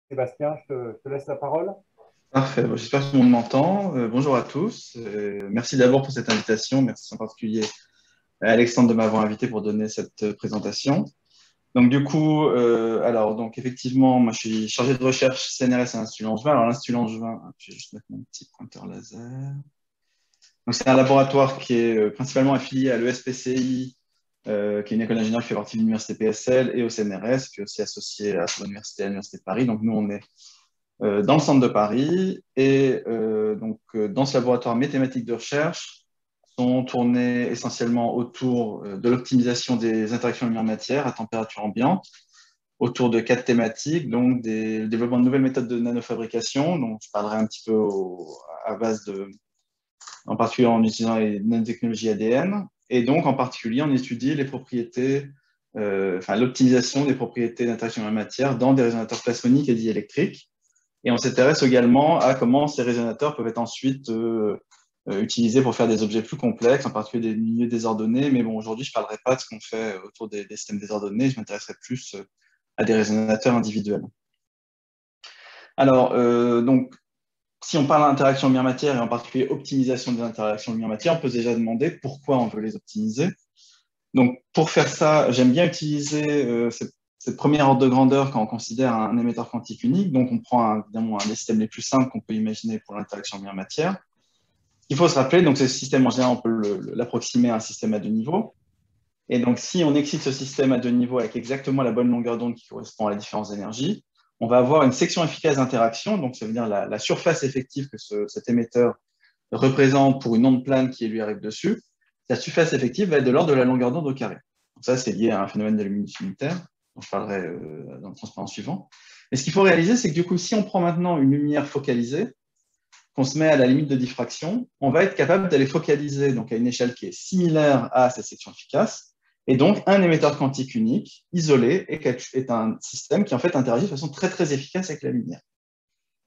Sébastien, je te laisse la parole. Parfait. Bon, j'espère que tout le monde m'entend. Bonjour à tous. Merci d'abord pour cette invitation. Merci en particulier à Alexandre de m'avoir invité pour donner cette présentation. Donc du coup, donc effectivement, moi je suis chargé de recherche CNRS à l'Institut Langevin. Alors l'Institut Langevin, je vais juste mettre mon petit pointeur laser. Donc c'est un laboratoire qui est principalement affilié à l'ESPCI, qui est une école d'ingénieurs qui fait partie de l'université PSL, et au CNRS, qui est aussi associé à l'université de Paris. Donc nous, on est dans le centre de Paris. Et dans ce laboratoire, mes thématiques de recherche sont tournées essentiellement autour de l'optimisation des interactions lumière-matière à température ambiante, autour de 4 thématiques, donc le développement de nouvelles méthodes de nanofabrication, dont je parlerai un petit peu à base en particulier en utilisant les nanotechnologies ADN, et donc en particulier on étudie les propriétés, l'optimisation des propriétés d'interaction lumière-matière dans des résonateurs plasmoniques et diélectriques. Et on s'intéresse également à comment ces résonateurs peuvent être ensuite utilisés pour faire des objets plus complexes, en particulier des milieux désordonnés. Mais bon, aujourd'hui, je ne parlerai pas de ce qu'on fait autour des systèmes désordonnés, je m'intéresserai plus à des résonateurs individuels. Alors, si on parle d'interaction lumière-matière et en particulier optimisation des interactions lumière-matière, on peut déjà demander pourquoi on veut les optimiser. Donc, pour faire ça, j'aime bien utiliser cette première ordre de grandeur quand on considère un émetteur quantique unique. Donc, on prend évidemment un des systèmes les plus simples qu'on peut imaginer pour l'interaction lumière-matière. Il faut se rappeler, donc ce système, en général, on peut l'approximer à un système à 2 niveaux. Et donc, si on excite ce système à 2 niveaux avec exactement la bonne longueur d'onde qui correspond à la différence d'énergie, on va avoir une section efficace d'interaction. Donc, ça veut dire la surface effective que cet émetteur représente pour une onde plane qui lui arrive dessus. La surface effective va être de l'ordre de la longueur d'onde au carré. Donc ça, c'est lié à un phénomène de luminosité unitaire, dont je parlerai dans le transparent suivant. Mais ce qu'il faut réaliser, c'est que du coup, si on prend maintenant une lumière focalisée, qu'on se met à la limite de diffraction, on va être capable d'aller focaliser donc, à une échelle qui est similaire à cette section efficace. Et donc, un émetteur quantique unique, isolé, est un système qui en fait interagit de façon très, très efficace avec la lumière.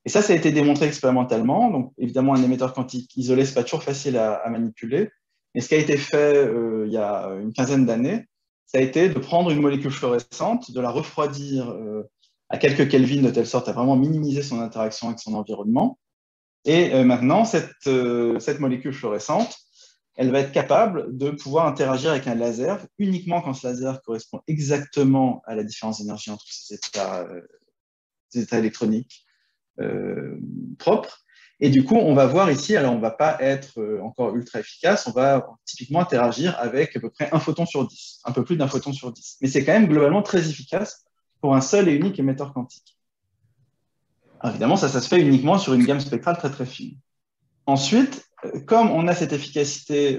Et ça a été démontré expérimentalement. Donc, évidemment, un émetteur quantique isolé, ce n'est pas toujours facile à manipuler. Mais ce qui a été fait il y a une quinzaine d'années, ça a été de prendre une molécule fluorescente, de la refroidir à quelques Kelvin, de telle sorte à vraiment minimiser son interaction avec son environnement. Et maintenant, cette molécule fluorescente, elle va être capable de pouvoir interagir avec un laser uniquement quand ce laser correspond exactement à la différence d'énergie entre ces états électroniques propres. Et du coup, on va voir ici, alors on ne va pas être encore ultra efficace, on va typiquement interagir avec à peu près un photon sur 10, un peu plus d'un photon sur 10. Mais c'est quand même globalement très efficace pour un seul et unique émetteur quantique. Alors évidemment, ça se fait uniquement sur une gamme spectrale très très fine. Ensuite, comme on a cette efficacité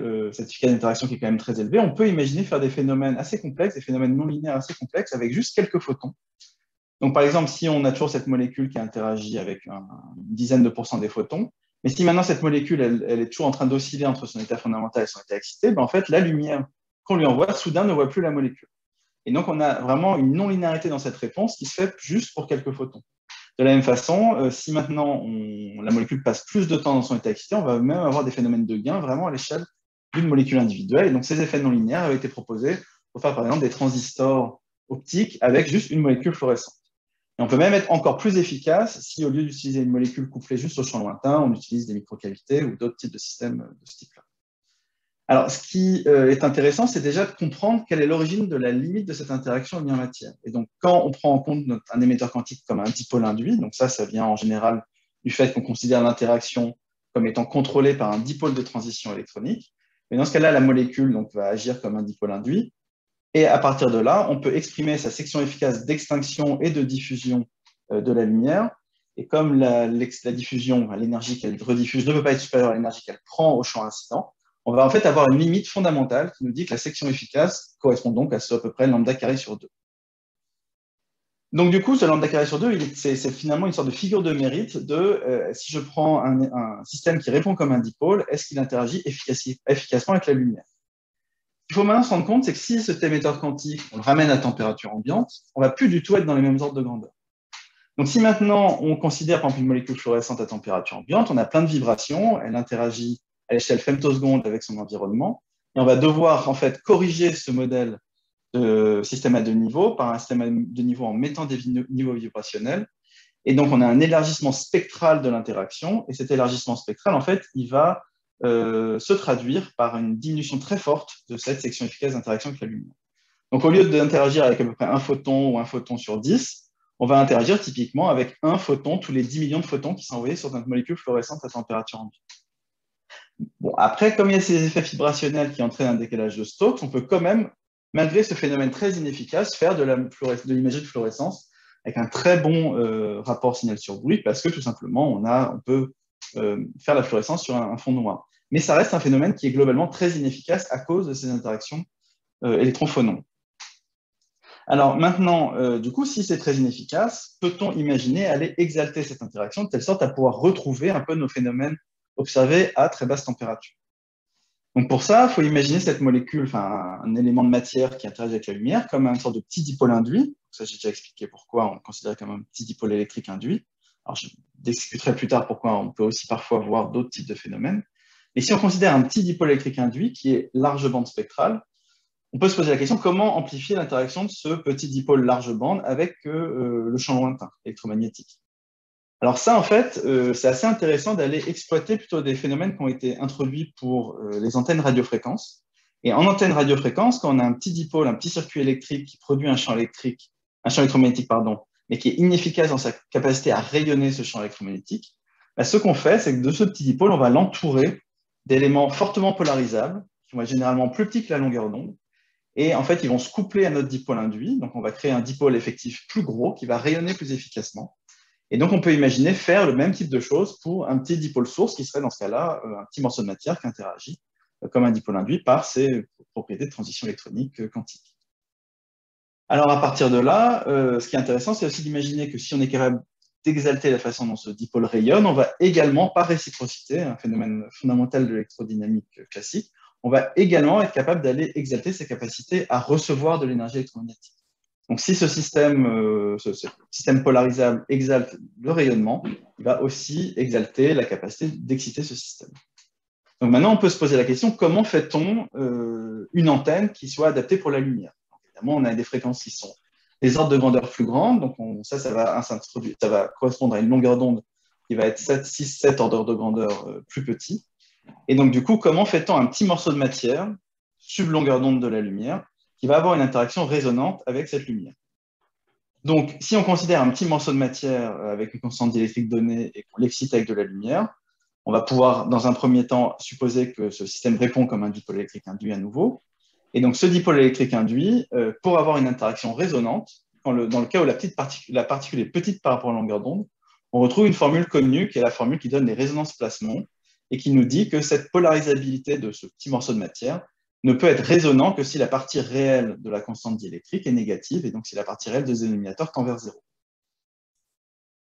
d'interaction qui est quand même très élevée, on peut imaginer faire des phénomènes assez complexes, des phénomènes non linéaires assez complexes avec juste quelques photons. Donc, par exemple, si on a toujours cette molécule qui interagit avec une dizaine de pourcents des photons, mais si maintenant cette molécule, elle est toujours en train d'osciller entre son état fondamental et son état excité, ben en fait, la lumière qu'on lui envoie, soudain, ne voit plus la molécule. Et donc, on a vraiment une non-linéarité dans cette réponse qui se fait juste pour quelques photons. De la même façon, si maintenant la molécule passe plus de temps dans son état excité, on va même avoir des phénomènes de gain vraiment à l'échelle d'une molécule individuelle. Et donc, ces effets non linéaires avaient été proposés pour faire, par exemple, des transistors optiques avec juste une molécule fluorescente. Et on peut même être encore plus efficace si, au lieu d'utiliser une molécule couplée juste au champ lointain, on utilise des microcavités ou d'autres types de systèmes de ce type-là. Alors, ce qui est intéressant, c'est déjà de comprendre quelle est l'origine de la limite de cette interaction lumière-matière. Et donc, quand on prend en compte un émetteur quantique comme un dipôle induit, donc ça vient en général du fait qu'on considère l'interaction comme étant contrôlée par un dipôle de transition électronique. Mais dans ce cas-là, la molécule donc, va agir comme un dipôle induit. Et à partir de là, on peut exprimer sa section efficace d'extinction et de diffusion de la lumière. Et comme la diffusion, l'énergie qu'elle rediffuse ne peut pas être supérieure à l'énergie qu'elle prend au champ incident, on va en fait avoir une limite fondamentale qui nous dit que la section efficace correspond donc à ce à peu près lambda carré sur 2. Donc du coup, ce lambda carré sur 2, c'est finalement une sorte de figure de mérite de si je prends un système qui répond comme un dipôle, est-ce qu'il interagit efficacement avec la lumière? Ce qu'il faut maintenant se rendre compte, c'est que si cet émetteur quantique, on le ramène à température ambiante, on ne va plus du tout être dans les mêmes ordres de grandeur. Donc si maintenant on considère par exemple une molécule fluorescente à température ambiante, on a plein de vibrations, elle interagit à l'échelle femtoseconde avec son environnement, et on va devoir en fait corriger ce modèle de système à 2 niveaux par un système à 2 niveaux en mettant des niveaux vibrationnels. Et donc, on a un élargissement spectral de l'interaction. Et cet élargissement spectral, en fait, il va se traduire par une diminution très forte de cette section efficace d'interaction avec la lumière. Donc, au lieu d'interagir avec à peu près un photon ou un photon sur 10, on va interagir typiquement avec un photon tous les 10 millions de photons qui sont envoyés sur notre molécule fluorescente à température ambiante. Bon, après, comme il y a ces effets vibrationnels qui entraînent un décalage de Stokes, on peut quand même, malgré ce phénomène très inefficace, faire de l'imagerie de fluorescence avec un très bon rapport signal sur bruit, parce que tout simplement, on peut faire la fluorescence sur un fond noir. Mais ça reste un phénomène qui est globalement très inefficace à cause de ces interactions électron-phonon. Alors maintenant, du coup, si c'est très inefficace, peut-on imaginer aller exalter cette interaction de telle sorte à pouvoir retrouver un peu nos phénomènes observés à très basse température? Donc pour ça, il faut imaginer cette molécule, enfin un élément de matière qui interagit avec la lumière, comme une sorte de petit dipôle induit. Ça, j'ai déjà expliqué pourquoi on le considère comme un petit dipôle électrique induit. Alors je discuterai plus tard pourquoi on peut aussi parfois voir d'autres types de phénomènes. Mais si on considère un petit dipôle électrique induit qui est large bande spectrale, on peut se poser la question comment amplifier l'interaction de ce petit dipôle large bande avec le champ lointain électromagnétique. Alors ça, en fait, c'est assez intéressant d'aller exploiter plutôt des phénomènes qui ont été introduits pour les antennes radiofréquences. Et en antenne radiofréquence, quand on a un petit dipôle, un petit circuit électrique qui produit un champ électromagnétique, pardon, mais qui est inefficace dans sa capacité à rayonner ce champ électromagnétique, bah, ce qu'on fait, c'est que de ce petit dipôle, on va l'entourer d'éléments fortement polarisables, qui vont être généralement plus petits que la longueur d'onde. Et en fait, ils vont se coupler à notre dipôle induit. Donc, on va créer un dipôle effectif plus gros qui va rayonner plus efficacement. Et donc, on peut imaginer faire le même type de choses pour un petit dipôle source qui serait dans ce cas-là un petit morceau de matière qui interagit comme un dipôle induit par ses propriétés de transition électronique quantique. Alors, à partir de là, ce qui est intéressant, c'est aussi d'imaginer que si on est capable d'exalter la façon dont ce dipôle rayonne, on va également, par réciprocité, un phénomène fondamental de l'électrodynamique classique, on va également être capable d'aller exalter ses capacités à recevoir de l'énergie électromagnétique. Donc, si ce système polarisable exalte le rayonnement, il va aussi exalter la capacité d'exciter ce système. Donc, maintenant, on peut se poser la question, comment fait-on une antenne qui soit adaptée pour la lumière? Donc, évidemment, on a des fréquences qui sont des ordres de grandeur plus grandes. Donc, ça va correspondre à une longueur d'onde qui va être 6, 7 ordres de grandeur plus petit. Et donc, du coup, comment fait-on un petit morceau de matière, sub-longueur d'onde de la lumière, qui va avoir une interaction résonante avec cette lumière? Donc, si on considère un petit morceau de matière avec une constante diélectrique donnée et qu'on l'excite avec de la lumière, on va pouvoir, dans un premier temps, supposer que ce système répond comme un dipôle électrique induit à nouveau. Et donc, ce dipôle électrique induit, pour avoir une interaction résonante, dans le cas où la particule est petite par rapport à la longueur d'onde, on retrouve une formule connue qui est la formule qui donne les résonances plasmons et qui nous dit que cette polarisabilité de ce petit morceau de matière ne peut être résonant que si la partie réelle de la constante diélectrique est négative et donc si la partie réelle de ce dénominateur tend vers 0.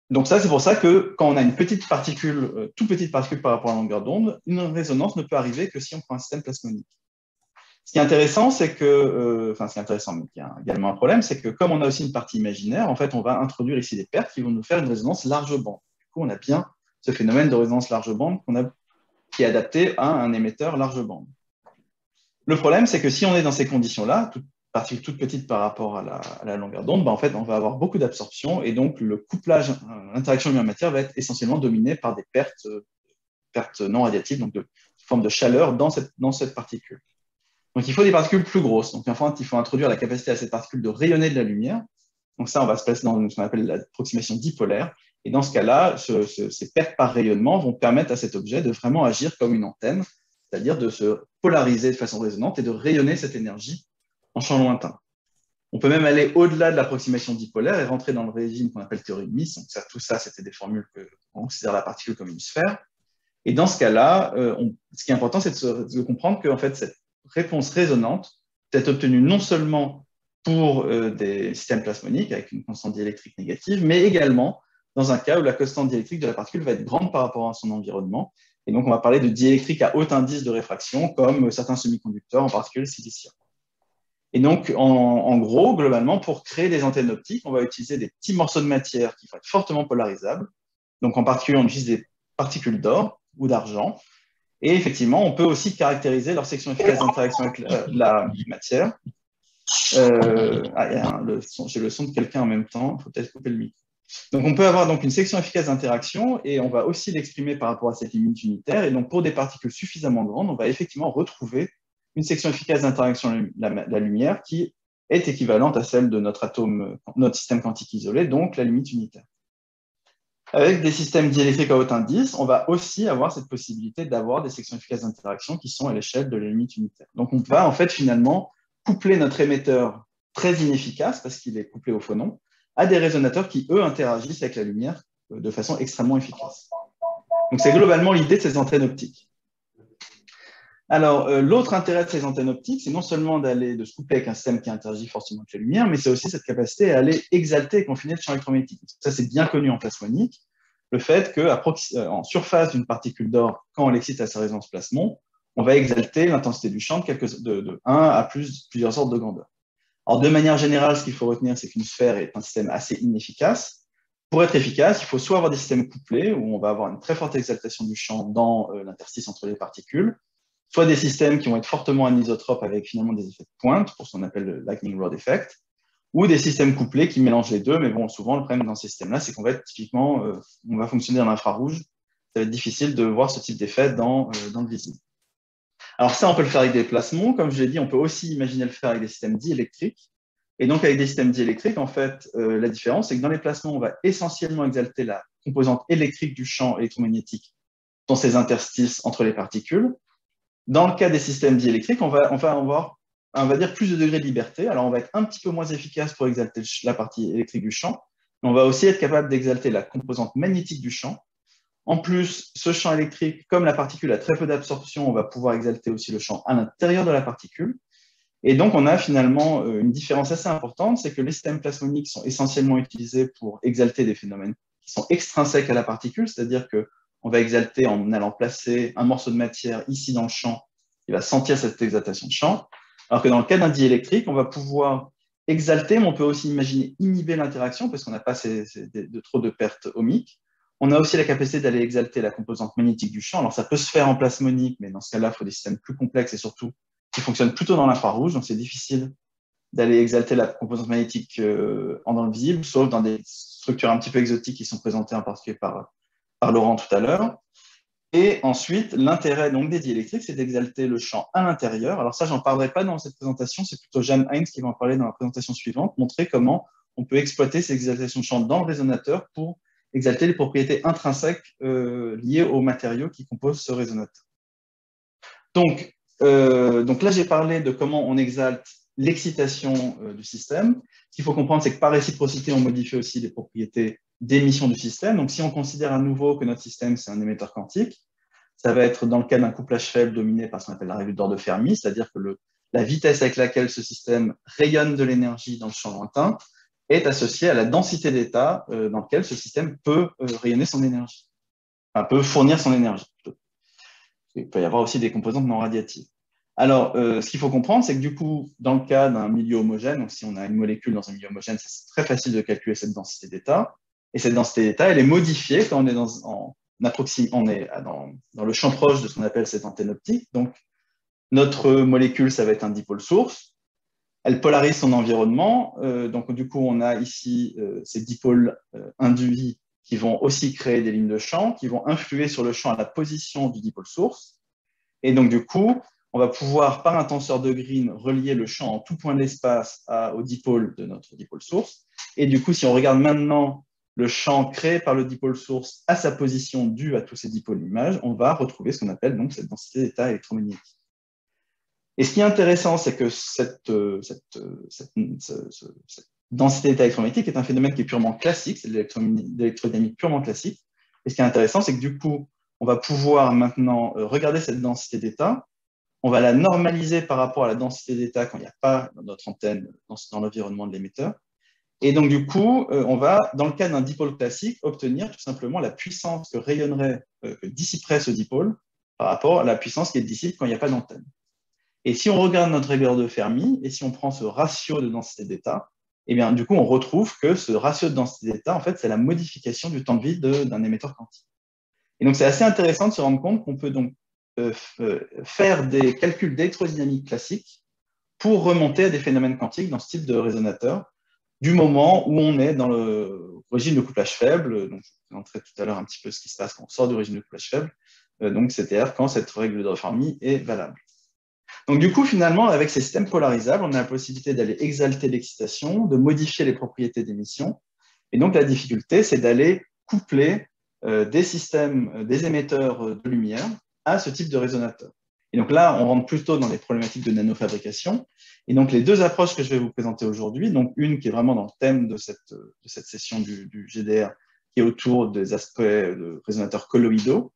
Donc ça, c'est pour ça que quand on a une petite particule, toute petite particule par rapport à la longueur d'onde, une résonance ne peut arriver que si on prend un système plasmonique. Ce qui est intéressant, c'est que, ce qui est intéressant, mais qui a également un problème, c'est que comme on a aussi une partie imaginaire, en fait, on va introduire ici des pertes qui vont nous faire une résonance large bande. Du coup, on a bien ce phénomène de résonance large bande qui est adapté à un émetteur large bande. Le problème, c'est que si on est dans ces conditions-là, particule toute petite par rapport à la longueur d'onde, en fait, on va avoir beaucoup d'absorption et donc le couplage, l'interaction lumière-matière va être essentiellement dominé par des pertes non radiatives, donc de forme de chaleur dans cette particule. Donc, il faut des particules plus grosses. Donc, en fait, il faut introduire la capacité à cette particule de rayonner de la lumière. Donc, ça, on va se placer dans ce qu'on appelle l'approximation dipolaire. Et dans ce cas-là, ces pertes par rayonnement vont permettre à cet objet de vraiment agir comme une antenne, c'est-à-dire de se polariser de façon résonante et de rayonner cette énergie en champ lointain. On peut même aller au-delà de l'approximation dipolaire et rentrer dans le régime qu'on appelle théorie de Miss. Donc, tout ça, c'était des formules qu'on considère la particule comme une sphère. Et dans ce cas-là, ce qui est important, c'est de comprendre que en fait, cette réponse résonante peut être obtenue non seulement pour des systèmes plasmoniques avec une constante diélectrique négative, mais également dans un cas où la constante diélectrique de la particule va être grande par rapport à son environnement. Et donc, on va parler de diélectrique à haut indice de réfraction, comme certains semi-conducteurs, en particulier le silicium. Et donc, en gros, globalement, pour créer des antennes optiques, on va utiliser des petits morceaux de matière qui vont être fortement polarisables. Donc, en particulier, on utilise des particules d'or ou d'argent. Et effectivement, on peut aussi caractériser leur section efficace d'interaction avec la matière. J'ai le son de quelqu'un en même temps, il faut peut-être couper le micro. Donc, on peut avoir donc une section efficace d'interaction et on va aussi l'exprimer par rapport à cette limite unitaire. Et donc, pour des particules suffisamment grandes, on va effectivement retrouver une section efficace d'interaction de la lumière qui est équivalente à celle de notre atome, notre système quantique isolé, donc la limite unitaire. Avec des systèmes diélectriques à haut indice, on va aussi avoir cette possibilité d'avoir des sections efficaces d'interaction qui sont à l'échelle de la limite unitaire. Donc, on va en fait finalement coupler notre émetteur très inefficace, parce qu'il est couplé au phonon, à des résonateurs qui, eux, interagissent avec la lumière de façon extrêmement efficace. Donc, c'est globalement l'idée de ces antennes optiques. Alors, l'autre intérêt de ces antennes optiques, c'est non seulement de se coupler avec un système qui interagit forcément avec la lumière, mais c'est aussi cette capacité à aller exalter et confiner le champ électromagnétique. Ça, c'est bien connu en plasmonique, le fait qu'en surface d'une particule d'or, quand on l'excite à sa résonance plasmon, on va exalter l'intensité du champ de 1 à plusieurs ordres de grandeur. Alors, de manière générale, ce qu'il faut retenir, c'est qu'une sphère est un système assez inefficace. Pour être efficace, il faut soit avoir des systèmes couplés, où on va avoir une très forte exaltation du champ dans l'interstice entre les particules, soit des systèmes qui vont être fortement anisotropes avec finalement des effets de pointe, pour ce qu'on appelle le lightning rod effect, ou des systèmes couplés qui mélangent les deux, mais bon, souvent, le problème dans ces systèmes-là, c'est qu'on va être typiquement, on va fonctionner en infrarouge, ça va être difficile de voir ce type d'effet dans le visible. Alors ça, on peut le faire avec des plasmons, comme je l'ai dit, on peut aussi imaginer le faire avec des systèmes diélectriques, et donc avec des systèmes diélectriques, en fait, la différence, c'est que dans les plasmons, on va essentiellement exalter la composante électrique du champ électromagnétique dans ces interstices entre les particules. Dans le cas des systèmes diélectriques, on va avoir, on va dire, plus de degrés de liberté. Alors, on va être un petit peu moins efficace pour exalter la partie électrique du champ, mais on va aussi être capable d'exalter la composante magnétique du champ. En plus, ce champ électrique, comme la particule a très peu d'absorption, on va pouvoir exalter aussi le champ à l'intérieur de la particule. Et donc, on a finalement une différence assez importante, c'est que les systèmes plasmoniques sont essentiellement utilisés pour exalter des phénomènes qui sont extrinsèques à la particule, c'est-à-dire que on va exalter en allant placer un morceau de matière ici dans le champ, il va sentir cette exaltation de champ. Alors que dans le cas d'un diélectrique, on va pouvoir exalter, mais on peut aussi imaginer inhiber l'interaction parce qu'on n'a pas trop de pertes ohmiques. On a aussi la capacité d'aller exalter la composante magnétique du champ. Alors ça peut se faire en plasmonique, mais dans ce cas-là, il faut des systèmes plus complexes et surtout qui fonctionnent plutôt dans l'infrarouge, donc c'est difficile d'aller exalter la composante magnétique dans le visible, sauf dans des structures un petit peu exotiques qui sont présentées en particulier par Laurent tout à l'heure. Et ensuite, l'intérêt donc des diélectriques, c'est d'exalter le champ à l'intérieur. Alors ça, j'en parlerai pas dans cette présentation, c'est plutôt Jeanne Heinz qui va en parler dans la présentation suivante, montrer comment on peut exploiter ces exaltations de champ dans le résonateur pour exalter les propriétés intrinsèques liées aux matériaux qui composent ce résonateur. Donc là, j'ai parlé de comment on exalte l'excitation du système. Ce qu'il faut comprendre, c'est que par réciprocité, on modifie aussi les propriétés d'émission du système. Donc, si on considère à nouveau que notre système, c'est un émetteur quantique, ça va être dans le cas d'un couplage faible dominé par ce qu'on appelle la règle d'or de Fermi, c'est-à-dire que la vitesse avec laquelle ce système rayonne de l'énergie dans le champ lointain est associée à la densité d'état dans lequel ce système peut rayonner son énergie, enfin, peut fournir son énergie. Il peut y avoir aussi des composantes non radiatives. Alors, ce qu'il faut comprendre, c'est que du coup, dans le cas d'un milieu homogène, donc si on a une molécule dans un milieu homogène, c'est très facile de calculer cette densité d'état. Et cette densité d'état, elle est modifiée quand on est dans le champ proche de ce qu'on appelle cette antenne optique. Donc, notre molécule, ça va être un dipôle source. Elle polarise son environnement. Donc, du coup, on a ici ces dipôles induits qui vont aussi créer des lignes de champ, qui vont influer sur le champ à la position du dipôle source. Et donc, du coup, on va pouvoir, par un tenseur de Green, relier le champ en tout point de l'espace au dipôle de notre dipôle source. Et du coup, si on regarde maintenant le champ créé par le dipôle source à sa position due à tous ces dipôles d'image, on va retrouver ce qu'on appelle donc cette densité d'état électromagnétique. Et ce qui est intéressant, c'est que cette densité d'état électromagnétique est un phénomène qui est purement classique, c'est de l'électrodynamique purement classique. Et ce qui est intéressant, c'est que du coup, on va pouvoir maintenant regarder cette densité d'état, on va la normaliser par rapport à la densité d'état quand il n'y a pas notre antenne dans l'environnement de l'émetteur. Et donc, du coup, on va, dans le cas d'un dipôle classique, obtenir tout simplement la puissance que dissiperait ce dipôle par rapport à la puissance qui est dissipe quand il n'y a pas d'antenne. Et si on regarde notre règle de Fermi, et si on prend ce ratio de densité d'état, eh bien, du coup, on retrouve que ce ratio de densité d'état, en fait, c'est la modification du temps de vie d'un émetteur quantique. Et donc, c'est assez intéressant de se rendre compte qu'on peut donc faire des calculs d'électrodynamique classique pour remonter à des phénomènes quantiques dans ce type de résonateur. du moment où on est dans le régime de couplage faible. Donc, je vous présenterai tout à l'heure un petit peu ce qui se passe quand on sort du régime de couplage faible. Donc, c'est-à-dire quand cette règle de Fermi est valable. Donc, du coup, finalement, avec ces systèmes polarisables, on a la possibilité d'aller exalter l'excitation, de modifier les propriétés d'émission. Et donc, la difficulté, c'est d'aller coupler des systèmes, des émetteurs de lumière à ce type de résonateur. Et donc là, on rentre plutôt dans les problématiques de nanofabrication. Et donc, les deux approches que je vais vous présenter aujourd'hui, donc une qui est vraiment dans le thème de cette session du GDR, qui est autour des aspects de résonateurs colloïdaux.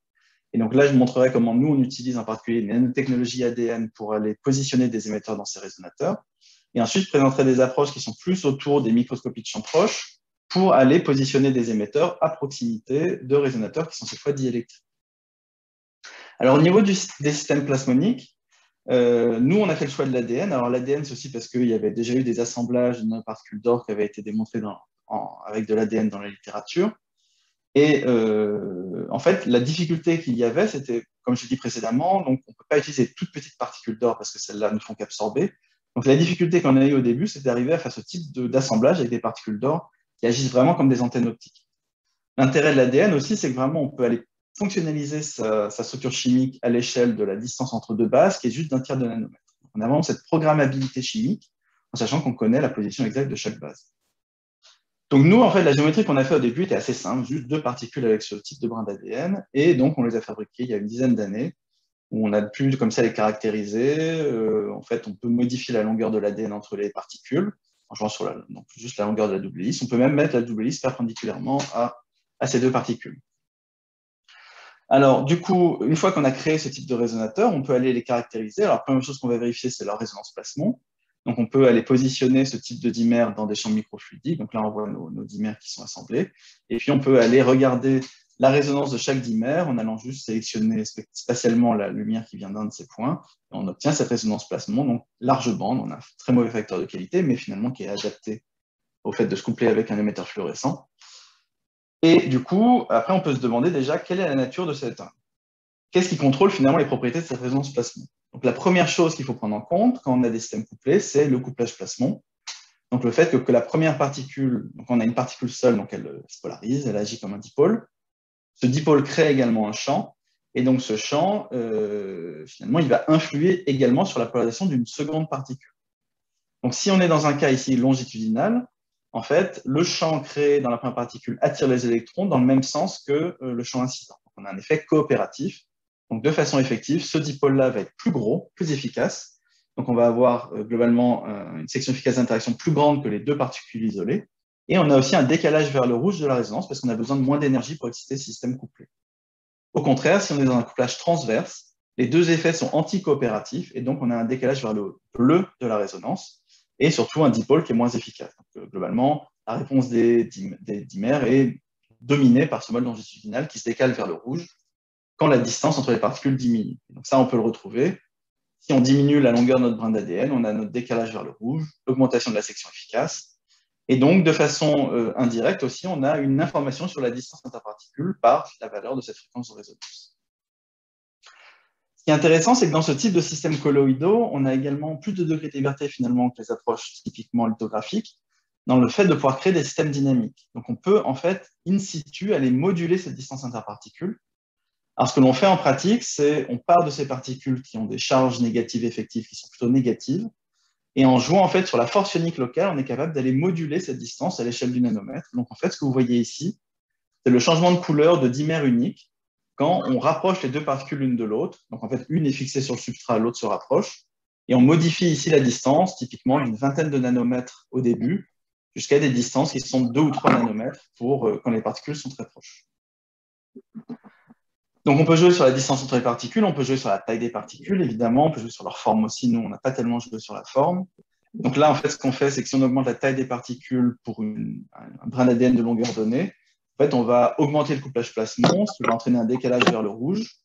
Et donc là, je montrerai comment nous, on utilise en particulier les nanotechnologies ADN pour aller positionner des émetteurs dans ces résonateurs. Et ensuite, je présenterai des approches qui sont plus autour des microscopies de champs proches pour aller positionner des émetteurs à proximité de résonateurs qui sont cette fois diélectriques. Alors, au niveau des systèmes plasmoniques, nous, on a fait le choix de l'ADN. Alors, l'ADN, c'est aussi parce qu'il y avait déjà eu des assemblages de nanoparticules d'or qui avaient été démontrés avec de l'ADN dans la littérature. Et en fait, la difficulté qu'il y avait, c'était, comme je l'ai dit précédemment, donc on ne peut pas utiliser de toutes petites particules d'or parce que celles-là ne font qu'absorber. Donc la difficulté qu'on a eue au début, c'est d'arriver à faire ce type d'assemblage avec des particules d'or qui agissent vraiment comme des antennes optiques. L'intérêt de l'ADN aussi, c'est que vraiment on peut aller fonctionnaliser sa structure chimique à l'échelle de la distance entre deux bases, qui est juste d'un tiers de nanomètre. Donc, on a vraiment cette programmabilité chimique, en sachant qu'on connaît la position exacte de chaque base. Donc nous, en fait, la géométrie qu'on a fait au début était assez simple, juste deux particules avec ce type de brin d'ADN, et donc on les a fabriquées il y a une dizaine d'années, où on a pu comme ça les caractériser. En fait, on peut modifier la longueur de l'ADN entre les particules, en jouant sur donc juste la longueur de la double hélice. On peut même mettre la double hélice perpendiculairement à ces deux particules. Alors, du coup, une fois qu'on a créé ce type de résonateur, on peut aller les caractériser. Alors, la première chose qu'on va vérifier, c'est leur résonance plasmon. Donc, on peut aller positionner ce type de dimère dans des champs microfluidiques. Donc là, on voit nos dimères qui sont assemblés. Et puis, on peut aller regarder la résonance de chaque dimère en allant juste sélectionner spatialement la lumière qui vient d'un de ces points. Et on obtient cette résonance plasmon, donc large bande. On a un très mauvais facteur de qualité, mais finalement qui est adapté au fait de se coupler avec un émetteur fluorescent. Et du coup, après, on peut se demander déjà quelle est la nature de cette... Qu'est-ce qui contrôle finalement les propriétés de cette résonance plasmon? Donc, la première chose qu'il faut prendre en compte quand on a des systèmes couplés, c'est le couplage plasmon. Donc, le fait que la première particule, donc on a une particule seule, donc elle se polarise, elle agit comme un dipôle. Ce dipôle crée également un champ, et donc ce champ, finalement, il va influer également sur la polarisation d'une seconde particule. Donc, si on est dans un cas ici longitudinal, en fait, le champ créé dans la première particule attire les électrons dans le même sens que le champ incident. Donc, on a un effet coopératif. Donc, de façon effective, ce dipôle-là va être plus gros, plus efficace. Donc, on va avoir globalement une section efficace d'interaction plus grande que les deux particules isolées. Et on a aussi un décalage vers le rouge de la résonance parce qu'on a besoin de moins d'énergie pour exciter ce système couplé. Au contraire, si on est dans un couplage transverse, les deux effets sont anti-coopératifs et donc on a un décalage vers le bleu de la résonance et surtout un dipôle qui est moins efficace. Donc, globalement, la réponse des dimères est dominée par ce mode longitudinal qui se décale vers le rouge quand la distance entre les particules diminue. Donc ça, on peut le retrouver. Si on diminue la longueur de notre brin d'ADN, on a notre décalage vers le rouge, l'augmentation de la section efficace. Et donc, de façon indirecte aussi, on a une information sur la distance interparticule par la valeur de cette fréquence de résonance. Ce qui est intéressant, c'est que dans ce type de système colloïdaux, on a également plus de degrés de liberté finalement que les approches typiquement lithographiques dans le fait de pouvoir créer des systèmes dynamiques. Donc, on peut en fait, in situ, aller moduler cette distance interparticule. Alors, ce que l'on fait en pratique, c'est on part de ces particules qui ont des charges négatives effectives qui sont plutôt négatives, et en jouant en fait sur la force ionique locale, on est capable d'aller moduler cette distance à l'échelle du nanomètre. Donc, en fait, ce que vous voyez ici, c'est le changement de couleur de dimère unique quand on rapproche les deux particules l'une de l'autre. Donc, en fait, une est fixée sur le substrat, l'autre se rapproche. Et on modifie ici la distance, typiquement d'une vingtaine de nanomètres au début, jusqu'à des distances qui sont 2 ou 3 nanomètres pour quand les particules sont très proches. Donc, on peut jouer sur la distance entre les particules, on peut jouer sur la taille des particules, évidemment, on peut jouer sur leur forme aussi. Nous, on n'a pas tellement joué sur la forme. Donc là, en fait, ce qu'on fait, c'est que si on augmente la taille des particules pour un brin d'ADN de longueur donnée, en fait, on va augmenter le couplage plasmon, ce qui va entraîner un décalage vers le rouge.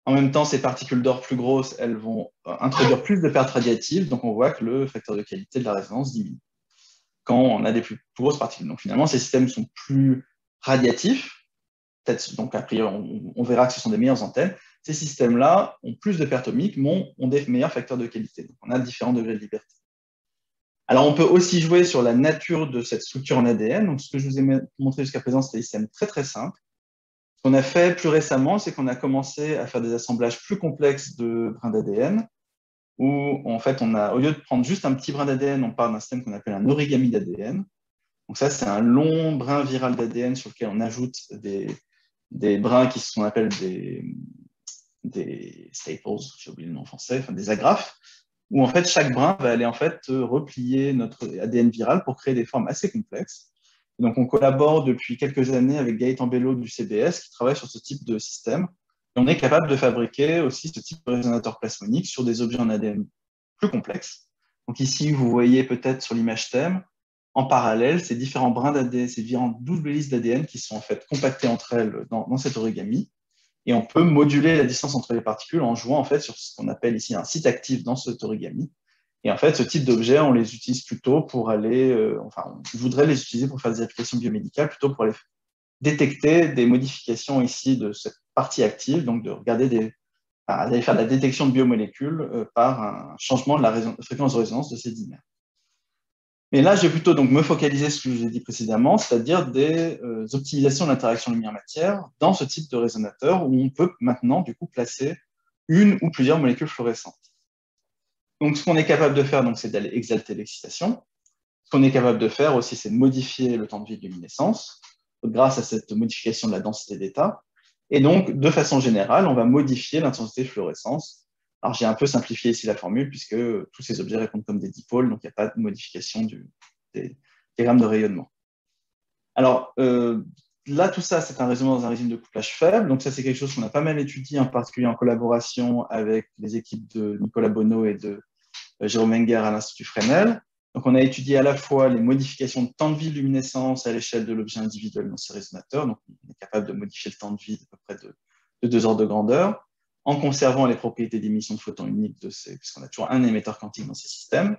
En même temps, ces particules d'or plus grosses, elles vont introduire plus de pertes radiatives, donc on voit que le facteur de qualité de la résonance diminue quand on a des plus grosses particules. Donc finalement, ces systèmes sont plus radiatifs. Peut-être, donc a priori, on verra que ce sont des meilleures antennes. Ces systèmes-là ont plus de pertes ohmiques, mais ont des meilleurs facteurs de qualité. Donc on a différents degrés de liberté. Alors, on peut aussi jouer sur la nature de cette structure en ADN. Donc, ce que je vous ai montré jusqu'à présent, c'est des systèmes très, très simples. Ce qu'on a fait plus récemment, c'est qu'on a commencé à faire des assemblages plus complexes de brins d'ADN, où, en fait, au lieu de prendre juste un petit brin d'ADN, on part d'un système qu'on appelle un origami d'ADN. Donc, ça, c'est un long brin viral d'ADN sur lequel on ajoute des brins qui sont appellent des staples, j'ai oublié le nom en français, enfin des agrafes, où en fait chaque brin va aller en fait replier notre ADN viral pour créer des formes assez complexes. Et donc on collabore depuis quelques années avec Gaëtan Bello du CBS qui travaille sur ce type de système. Et on est capable de fabriquer aussi ce type de résonateur plasmonique sur des objets en ADN plus complexes. Donc ici, vous voyez peut-être sur l'image thème, en parallèle, ces différents brins d'ADN, ces différentes doubles hélices d'ADN qui sont en fait compactées entre elles dans cet origami. Et on peut moduler la distance entre les particules en jouant en fait sur ce qu'on appelle ici un site actif dans cet origami. Et en fait, ce type d'objets, on les utilise plutôt pour aller, on voudrait les utiliser pour faire des applications biomédicales, plutôt pour aller détecter des modifications ici de cette partie active, donc de regarder d'aller faire de la détection de biomolécules par un changement de la fréquence de résonance de ces dimères. Mais là, je vais plutôt donc me focaliser sur ce que je vous ai dit précédemment, c'est-à-dire des optimisations de l'interaction lumière-matière dans ce type de résonateur où on peut maintenant du coup placer une ou plusieurs molécules fluorescentes. Donc, ce qu'on est capable de faire, c'est d'aller exalter l'excitation. Ce qu'on est capable de faire aussi, c'est de modifier le temps de vie de luminescence grâce à cette modification de la densité d'état. Et donc, de façon générale, on va modifier l'intensité de fluorescence. Alors, j'ai un peu simplifié ici la formule puisque tous ces objets répondent comme des dipôles, donc il n'y a pas de modification des diagrammes de rayonnement. Alors, là, tout ça, c'est un raisonnement dans un régime de couplage faible. Donc, ça, c'est quelque chose qu'on a pas mal étudié, en particulier en collaboration avec les équipes de Nicolas Bonneau et de Jérôme Wenger à l'Institut Fresnel. Donc, on a étudié à la fois les modifications de temps de vie de luminescence à l'échelle de l'objet individuel dans ces résonateurs. Donc, on est capable de modifier le temps de vie d'à peu près de 2 ordres de grandeur, en conservant les propriétés d'émission de photons uniques puisqu'on a toujours un émetteur quantique dans ces systèmes,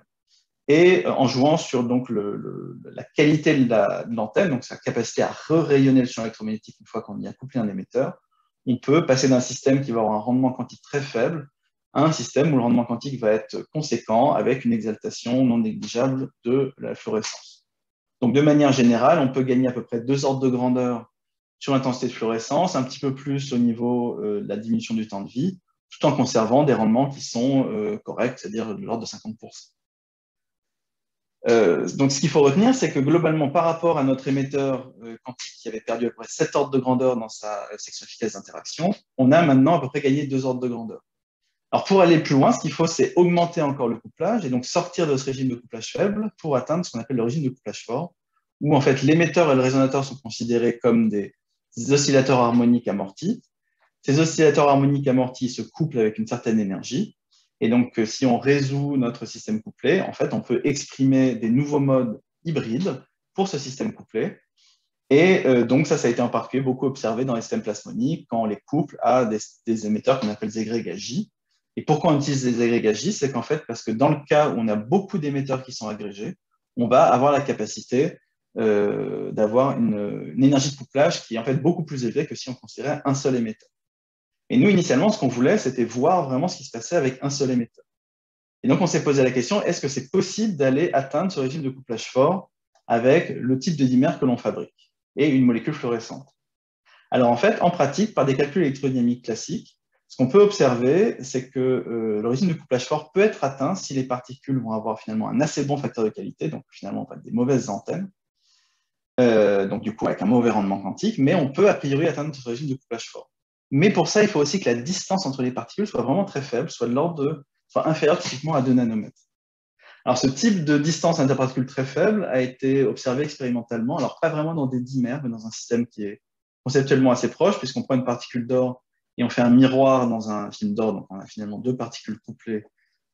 et en jouant sur donc, la qualité de l'antenne, donc sa capacité à rayonner le champ électromagnétique une fois qu'on y a couplé un émetteur. On peut passer d'un système qui va avoir un rendement quantique très faible à un système où le rendement quantique va être conséquent avec une exaltation non négligeable de la fluorescence. Donc, de manière générale, on peut gagner à peu près 2 ordres de grandeur sur l'intensité de fluorescence, un petit peu plus au niveau de la diminution du temps de vie, tout en conservant des rendements qui sont corrects, c'est-à-dire de l'ordre de 50%. Donc, ce qu'il faut retenir, c'est que globalement, par rapport à notre émetteur quantique qui avait perdu à peu près 7 ordres de grandeur dans sa section efficace d'interaction, on a maintenant à peu près gagné 2 ordres de grandeur. Alors, pour aller plus loin, ce qu'il faut, c'est augmenter encore le couplage et donc sortir de ce régime de couplage faible pour atteindre ce qu'on appelle le régime de couplage fort, où en fait l'émetteur et le résonateur sont considérés comme des oscillateurs harmoniques amortis. Ces oscillateurs harmoniques amortis se couplent avec une certaine énergie. Et donc, si on résout notre système couplé, en fait, on peut exprimer des nouveaux modes hybrides pour ce système couplé. Et donc, ça a été en particulier beaucoup observé dans les systèmes plasmoniques quand on les couple à des émetteurs qu'on appelle des agrégats J. Et pourquoi on utilise des agrégats J? C'est qu'en fait, parce que dans le cas où on a beaucoup d'émetteurs qui sont agrégés, on va avoir la capacité d'avoir une énergie de couplage qui est en fait beaucoup plus élevée que si on considérait un seul émetteur. Et nous, initialement, ce qu'on voulait, c'était voir vraiment ce qui se passait avec un seul émetteur. Et donc, on s'est posé la question, est-ce que c'est possible d'aller atteindre ce régime de couplage fort avec le type de dimère que l'on fabrique et une molécule fluorescente? Alors, en fait, en pratique, par des calculs électrodynamiques classiques, ce qu'on peut observer, c'est que le régime de couplage fort peut être atteint si les particules vont avoir finalement un assez bon facteur de qualité, donc finalement pas des mauvaises antennes, donc du coup avec un mauvais rendement quantique, mais on peut a priori atteindre ce régime de couplage fort. Mais pour ça, il faut aussi que la distance entre les particules soit vraiment très faible, soit inférieure typiquement à 2 nanomètres. Alors, ce type de distance interparticule très faible a été observé expérimentalement, alors pas vraiment dans des dimères, mais dans un système qui est conceptuellement assez proche, puisqu'on prend une particule d'or et on fait un miroir dans un film d'or, donc on a finalement 2 particules couplées,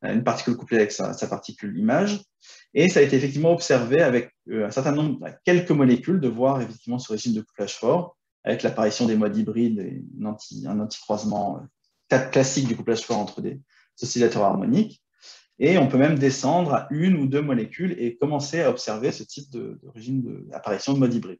une particule couplée avec sa particule image, et ça a été effectivement observé avec un certain nombre, quelques molécules, de voir effectivement ce régime de couplage fort, avec l'apparition des modes hybrides et un anti-croisement classique du couplage fort entre des oscillateurs harmoniques. Et on peut même descendre à 1 ou 2 molécules et commencer à observer ce type de régime d'apparition de mode hybride.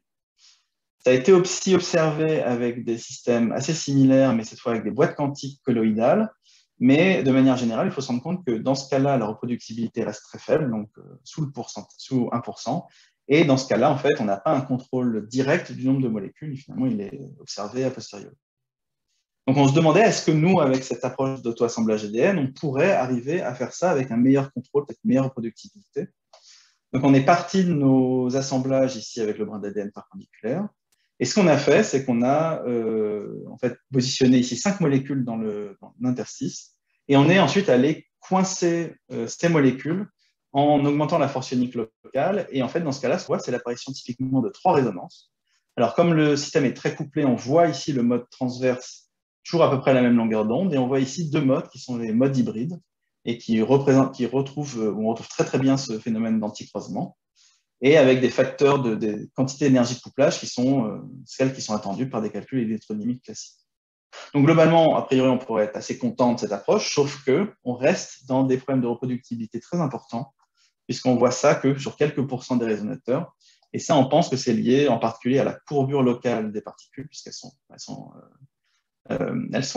Ça a été aussi observé avec des systèmes assez similaires, mais cette fois avec des boîtes quantiques colloïdales. Mais de manière générale, il faut se rendre compte que dans ce cas-là, la reproductibilité reste très faible, donc sous 1%. Et dans ce cas-là, en fait, on n'a pas un contrôle direct du nombre de molécules. Finalement, il est observé a posteriori. Donc, on se demandait, est-ce que nous, avec cette approche d'auto-assemblage ADN, on pourrait arriver à faire ça avec un meilleur contrôle, peut-être une meilleure reproductibilité. Donc, on est parti de nos assemblages ici avec le brin d'ADN perpendiculaire. Et ce qu'on a fait, c'est qu'on a en fait positionné ici 5 molécules dans l'interstice, et on est ensuite allé coincer ces molécules en augmentant la force ionique locale. Et en fait, dans ce cas-là, c'est l'apparition typiquement de 3 résonances. Alors, comme le système est très couplé, on voit ici le mode transverse, toujours à peu près la même longueur d'onde, et on voit ici 2 modes qui sont les modes hybrides, et on retrouve très très bien ce phénomène d'anticroisement, et avec des facteurs des quantités d'énergie de couplage qui sont celles qui sont attendues par des calculs électrodynamiques classiques. Donc globalement, a priori, on pourrait être assez content de cette approche, sauf qu'on reste dans des problèmes de reproductibilité très importants, puisqu'on voit ça que sur quelques pourcents des résonateurs, et ça, on pense que c'est lié en particulier à la courbure locale des particules, puisqu'elles sont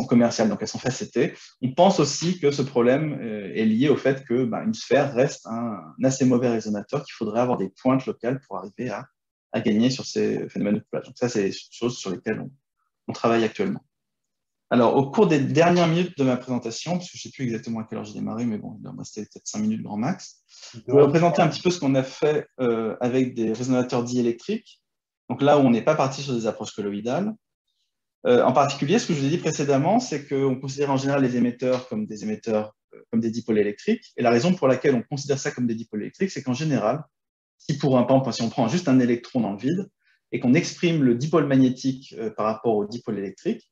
commerciales, donc elles sont facettées. On pense aussi que ce problème est lié au fait que une sphère reste un assez mauvais résonateur, qu'il faudrait avoir des pointes locales pour arriver à gagner sur ces phénomènes de couplage. Donc ça, c'est des choses sur lesquelles on travaille actuellement. Alors, au cours des dernières minutes de ma présentation, parce que je ne sais plus exactement à quelle heure j'ai démarré, mais bon, il doit me rester peut-être 5 minutes grand max, je vais vous présenter un petit peu ce qu'on a fait avec des résonateurs diélectriques. Donc là où on n'est pas parti sur des approches colloïdales. En particulier, ce que je vous ai dit précédemment, c'est qu'on considère en général les émetteurs comme des dipôles électriques. Et la raison pour laquelle on considère ça comme des dipôles électriques, c'est qu'en général, si on prend juste un électron dans le vide et qu'on exprime le dipôle magnétique par rapport au dipôle électrique,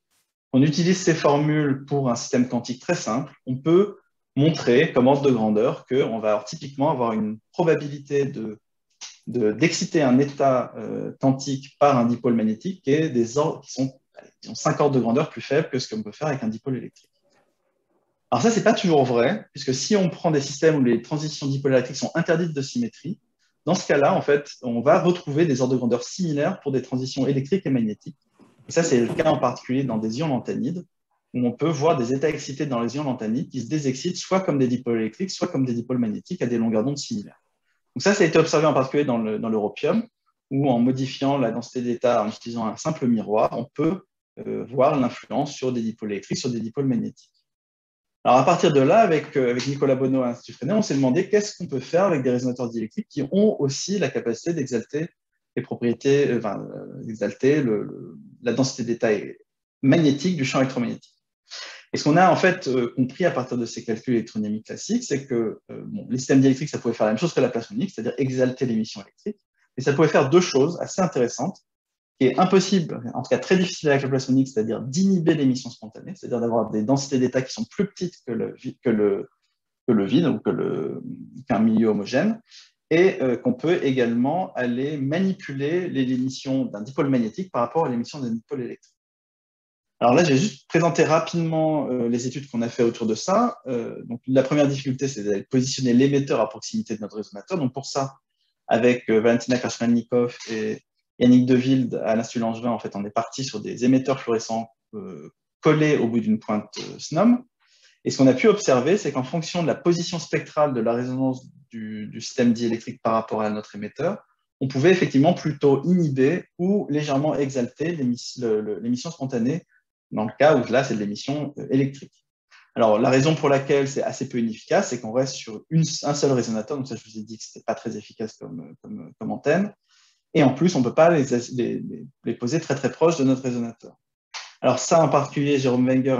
on utilise ces formules pour un système quantique très simple, on peut montrer comme ordre de grandeur qu'on va typiquement avoir une probabilité d'exciter un état quantique par un dipôle magnétique qui est des ordres qui sont 5 ordres de grandeur plus faibles que ce qu'on peut faire avec un dipôle électrique. Alors ça, c'est pas toujours vrai, puisque si on prend des systèmes où les transitions dipôles électriques sont interdites de symétrie, dans ce cas-là, en fait, on va retrouver des ordres de grandeur similaires pour des transitions électriques et magnétiques. Et ça, c'est le cas en particulier dans des ions lanthanides, où on peut voir des états excités dans les ions lanthanides qui se désexcitent soit comme des dipôles électriques, soit comme des dipôles magnétiques à des longueurs d'onde similaires. Donc ça a été observé en particulier dans l'europium, où en modifiant la densité d'état en utilisant un simple miroir, on peut voir l'influence sur des dipôles électriques, sur des dipôles magnétiques. Alors à partir de là, avec Nicolas Bonneau à l'Institut Freinet, on s'est demandé qu'est-ce qu'on peut faire avec des résonateurs diélectriques qui ont aussi la capacité d'exalter les propriétés, d'exalter la densité d'état magnétique du champ électromagnétique. Et ce qu'on a en fait compris à partir de ces calculs électrodynamiques classiques, c'est que les systèmes diélectriques, ça pouvait faire la même chose que la plasmonique, c'est-à-dire exalter l'émission électrique, et ça pouvait faire 2 choses assez intéressantes, qui est impossible, en tout cas très difficile avec la plasmonique, c'est-à-dire d'inhiber l'émission spontanée, c'est-à-dire d'avoir des densités d'état qui sont plus petites que le vide ou qu'un milieu homogène, et qu'on peut également aller manipuler l'émission d'un dipôle magnétique par rapport à l'émission d'un dipôle électrique. Alors là, j'ai juste présenté rapidement les études qu'on a fait autour de ça. Donc, la première difficulté, c'est d'aller positionner l'émetteur à proximité de notre résonateur. Donc, pour ça, avec Valentina Krasnalnikov et Yannick Deville à l'Institut Langevin, en fait, on est parti sur des émetteurs fluorescents collés au bout d'une pointe SNOM. Et ce qu'on a pu observer, c'est qu'en fonction de la position spectrale de la résonance du système diélectrique par rapport à notre émetteur, on pouvait effectivement plutôt inhiber ou légèrement exalter l'émission spontanée, dans le cas où là, c'est de l'émission électrique. Alors, la raison pour laquelle c'est assez peu inefficace, c'est qu'on reste sur un seul résonateur. Donc ça, je vous ai dit que ce n'était pas très efficace comme antenne. Et en plus, on ne peut pas les poser très très proches de notre résonateur. Alors ça, en particulier, Jérôme Wenger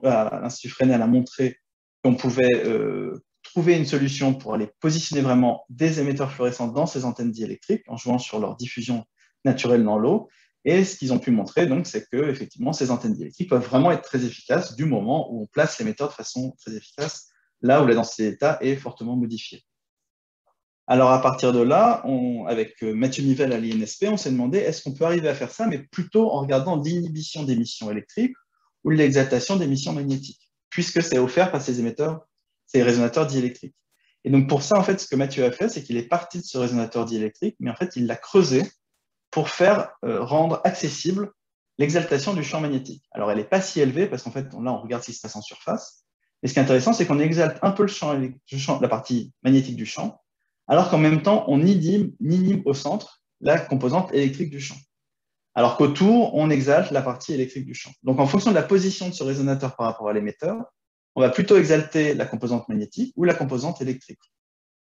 à l'Institut Fresnel a montré qu'on pouvait trouver une solution pour aller positionner vraiment des émetteurs fluorescents dans ces antennes diélectriques en jouant sur leur diffusion naturelle dans l'eau. Et ce qu'ils ont pu montrer, donc, c'est que effectivement, ces antennes diélectriques peuvent vraiment être très efficaces du moment où on place l'émetteur de façon très efficace, là où la densité d'état est fortement modifiée. Alors, à partir de là, avec Mathieu Nivelle à l'INSP, on s'est demandé, est-ce qu'on peut arriver à faire ça, mais plutôt en regardant l'inhibition d'émissions électriques ou l'exaltation d'émissions magnétiques, puisque c'est offert par ces émetteurs, ces résonateurs diélectriques. Et donc, pour ça, en fait, ce que Mathieu a fait, c'est qu'il est parti de ce résonateur diélectrique, mais en fait, il l'a creusé pour faire rendre accessible l'exaltation du champ magnétique. Alors, elle n'est pas si élevée, parce qu'en fait, là, on regarde ce qui se passe en surface, Et ce qui est intéressant, c'est qu'on exalte un peu la partie magnétique du champ, alors qu'en même temps, on inhibe au centre la composante électrique du champ. Alors qu'autour, on exalte la partie électrique du champ. Donc, en fonction de la position de ce résonateur par rapport à l'émetteur, on va plutôt exalter la composante magnétique ou la composante électrique.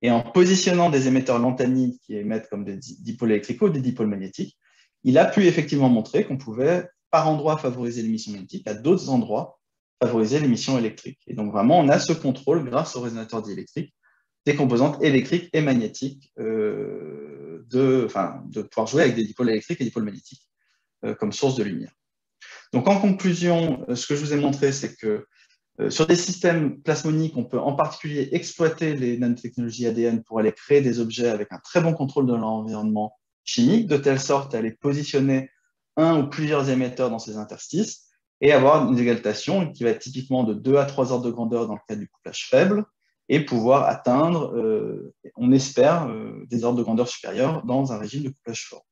Et en positionnant des émetteurs lanthanides qui émettent comme des dipôles électriques ou des dipôles magnétiques, il a pu effectivement montrer qu'on pouvait, par endroit, favoriser l'émission magnétique, à d'autres endroits, favoriser l'émission électrique. Et donc, vraiment, on a ce contrôle, grâce au résonateur diélectrique, des composantes électriques et magnétiques, de pouvoir jouer avec des dipôles électriques et des dipôles magnétiques comme source de lumière. Donc, en conclusion, ce que je vous ai montré, c'est que sur des systèmes plasmoniques, on peut en particulier exploiter les nanotechnologies ADN pour aller créer des objets avec un très bon contrôle de leur environnement chimique, de telle sorte à aller positionner un ou plusieurs émetteurs dans ces interstices et avoir une exaltation qui va être typiquement de 2 à 3 ordres de grandeur dans le cas du couplage faible et pouvoir atteindre, on espère, des ordres de grandeur supérieurs dans un régime de couplage fort.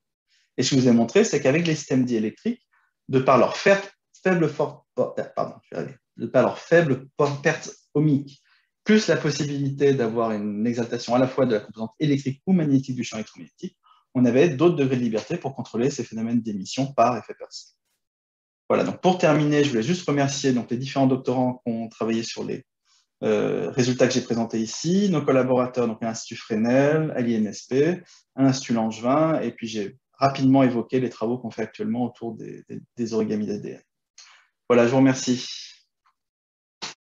Et ce que je vous ai montré, c'est qu'avec les systèmes diélectriques, de par leur faible perte ohmique, plus la possibilité d'avoir une exaltation à la fois de la composante électrique ou magnétique du champ électromagnétique, on avait d'autres degrés de liberté pour contrôler ces phénomènes d'émission par effet Peirce. Voilà, donc pour terminer, je voulais juste remercier donc, les différents doctorants qui ont travaillé sur les résultats que j'ai présentés ici, nos collaborateurs, donc l'Institut Fresnel, à l'INSP, à l'Institut Langevin, et puis j'ai rapidement évoqué les travaux qu'on fait actuellement autour des origamis d'ADN. Voilà, je vous remercie.